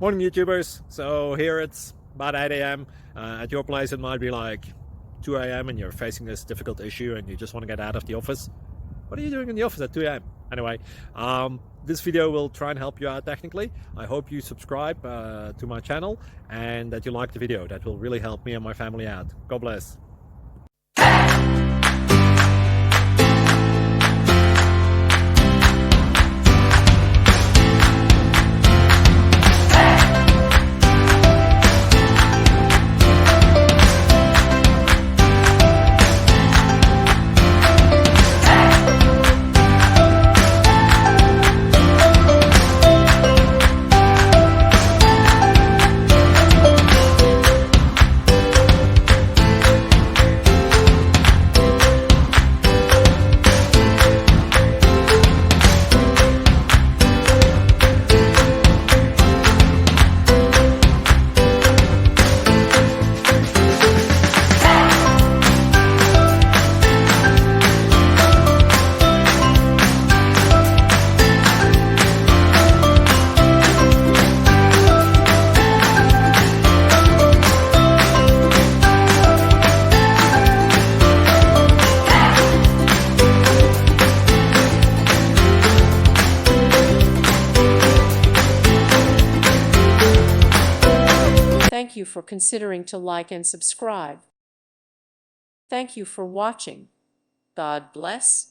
Morning YouTubers. So here it's about 8 a.m. At your place it might be like 2 a.m. and you're facing this difficult issue and you just want to get out of the office. What are you doing in the office at 2 a.m.? Anyway, this video will try and help you out technically. I hope you subscribe to my channel and that you like the video. That will really help me and my family out. God bless. Thank you for considering to like and subscribe. Thank you for watching. God bless.